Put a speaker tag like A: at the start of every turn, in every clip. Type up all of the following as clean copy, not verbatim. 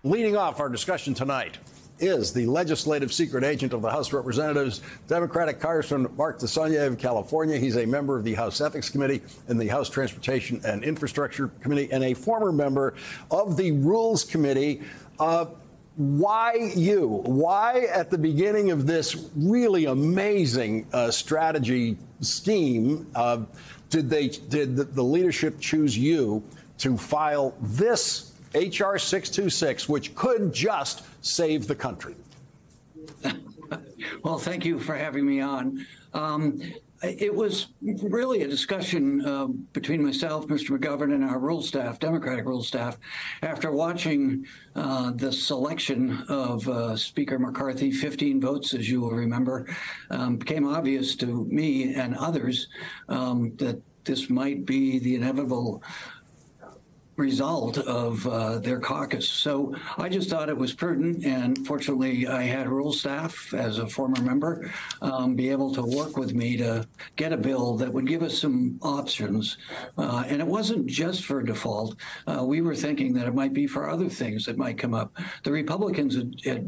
A: Leading off our discussion tonight is the legislative secret agent of the House of Representatives, Democratic Congressman Mark DeSaulnier of California. He's a member of the House Ethics Committee and the House Transportation and Infrastructure Committee and a former member of the Rules Committee. Why you? Why at the beginning of this really amazing strategy scheme did the leadership choose you to file this H.R. 626, which could just save the country?
B: Well, thank you for having me on. It was really a discussion between myself, Mr. McGovern, and our rules staff, Democratic rules staff, after watching the selection of Speaker McCarthy, 15 votes, as you will remember. Became obvious to me and others that this might be the inevitable result of their caucus. So I just thought it was prudent, and fortunately I had rules staff, as a former member, be able to work with me to get a bill that would give us some options. And it wasn't just for default. We were thinking that it might be for other things that might come up. The Republicans,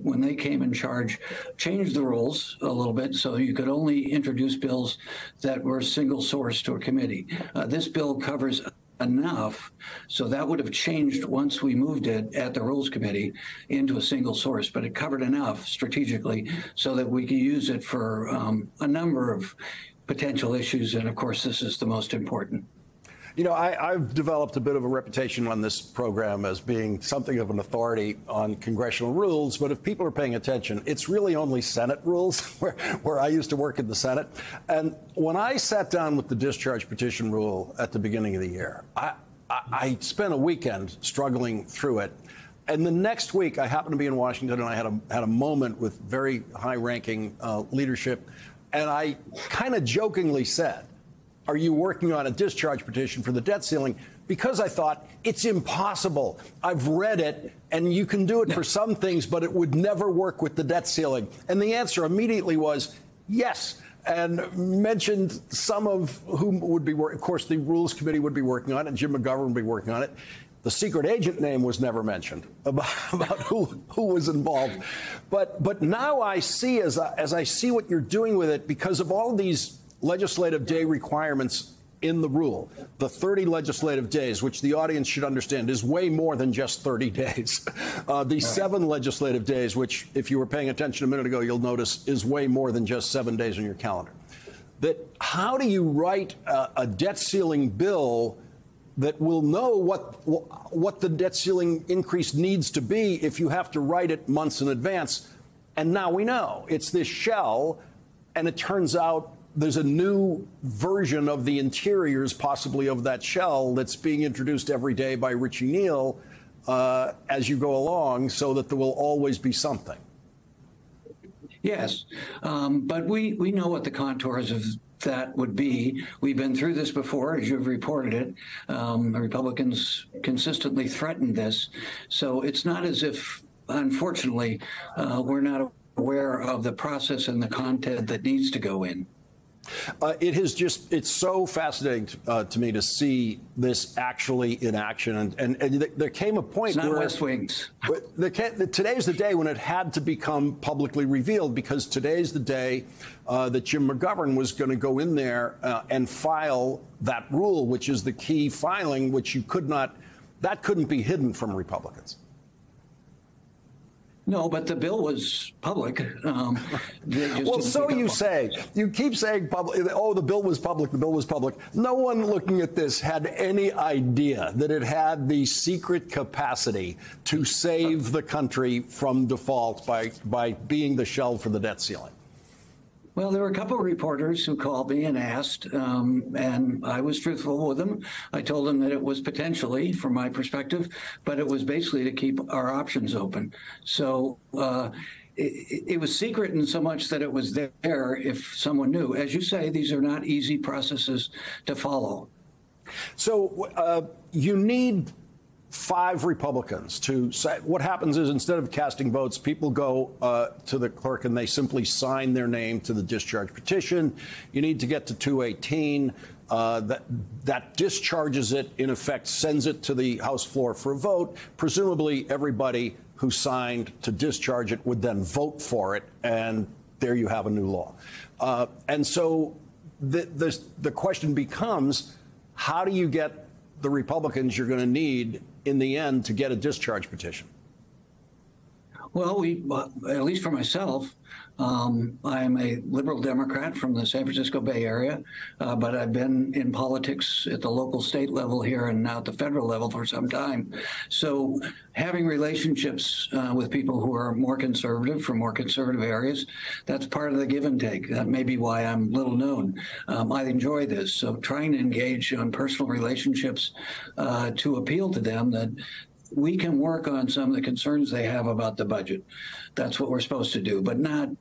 B: when they came in charge, changed the rules a little bit so you could only introduce bills that were single source to a committee. This bill covers enough, so that would have changed once we moved it at the Rules Committee into a single source, but it covered enough strategically so that we could use it for a number of potential issues, and of course this is the most important.
A: You know, I've developed a bit of a reputation on this program as being something of an authority on congressional rules, but if people are paying attention, it's really only Senate rules, where I used to work in the Senate. And when I sat down with the discharge petition rule at the beginning of the year, I spent a weekend struggling through it. And the next week, I happened to be in Washington, and I had a moment with very high-ranking leadership, and I kind of jokingly said, "Are you working on a discharge petition for the debt ceiling?" Because I thought, it's impossible. I've read it, and you can do it for some things, but it would never work with the debt ceiling. And the answer immediately was yes, and mentioned some of whom would be working. Of course, the Rules Committee would be working on it, and Jim McGovern would be working on it. The secret agent name was never mentioned about who was involved. But now I see, as I see what you're doing with it, because of all these legislative day requirements in the rule, the 30 legislative days, which the audience should understand is way more than just 30 days. The 7 legislative days, which, if you were paying attention a minute ago, you'll notice is way more than just 7 days on your calendar. That how do you write a debt ceiling bill that will know what the debt ceiling increase needs to be if you have to write it months in advance? And now we know it's this shell, and it turns out there's a new version of the interiors, possibly, of that shell that's being introduced every day by Richie Neal as you go along, so that there will always be something.
B: Yes, but we know what the contours of that would be. We've been through this before, as you've reported it. The Republicans consistently threatened this. So it's not as if, unfortunately, we're not aware of the process and the content that needs to go in. It's so fascinating to me to see this actually in action. And there came a point where
A: West Wings. Today's the day when it had to become publicly revealed, because today's the day that Jim McGovern was going to go in there and file that rule, which is the key filing, which that couldn't be hidden from Republicans.
B: No, but the bill was public.
A: Well, so you say. You keep saying public. Oh, the bill was public. The bill was public. No one looking at this had any idea that it had the secret capacity to save the country from default by being the shell for the debt ceiling.
B: Well, there were a couple of reporters who called me and asked, and I was truthful with them. I told them that it was potentially, from my perspective, but it was basically to keep our options open. So it was secret in so much that it was there if someone knew. As you say, these are not easy processes to follow.
A: So you need 5 Republicans to say. What happens is, instead of casting votes, people go to the clerk and they simply sign their name to the discharge petition. You need to get to 218. that discharges it, in effect, sends it to the House floor for a vote. Presumably, everybody who signed to discharge it would then vote for it, and there you have a new law. And so the question becomes, how do you get the Republicans you're going to need in the end to get a discharge petition?
B: Well, at least for myself, I am a liberal Democrat from the San Francisco Bay Area, but I've been in politics at the local state level here and now at the federal level for some time. So having relationships with people who are more conservative from more conservative areas, that's part of the give and take. That may be why I'm little known. I enjoy this. So trying to engage on personal relationships to appeal to them that we can work on some of the concerns they have about the budget. That's what we're supposed to do, but not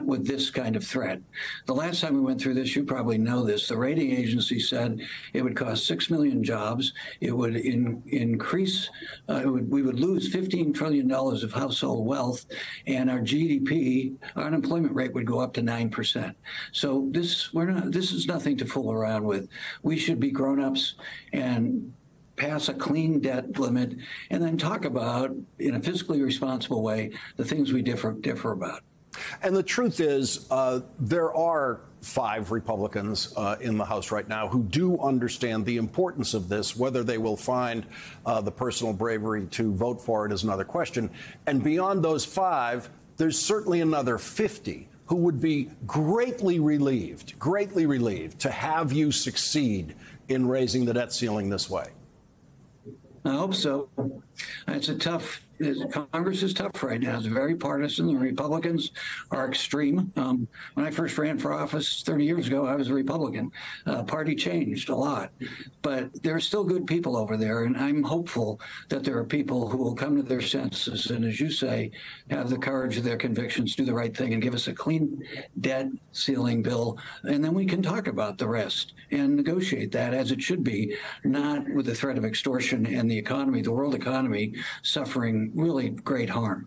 B: with this kind of threat. The last time we went through this, you probably know this, the rating agency said it would cost 6 million jobs. It would increase, we would lose $15 trillion of household wealth, and our GDP, our unemployment rate would go up to 9%. So this is nothing to fool around with. We should be grown-ups and pass a clean debt limit, and then talk about, in a fiscally responsible way, the things we differ about.
A: And the truth is, there are 5 Republicans in the House right now who do understand the importance of this. Whether they will find the personal bravery to vote for it is another question. And beyond those 5, there's certainly another 50 who would be greatly relieved to have you succeed in raising the debt ceiling this way.
B: I hope so. Congress is tough right now. It's very partisan. The Republicans are extreme. When I first ran for office 30 years ago, I was a Republican. Party changed a lot. But there are still good people over there, and I'm hopeful that there are people who will come to their senses and, as you say, have the courage of their convictions, do the right thing, and give us a clean debt ceiling bill. And then we can talk about the rest and negotiate that as it should be, not with the threat of extortion and the economy, the world economy, suffering really great harm.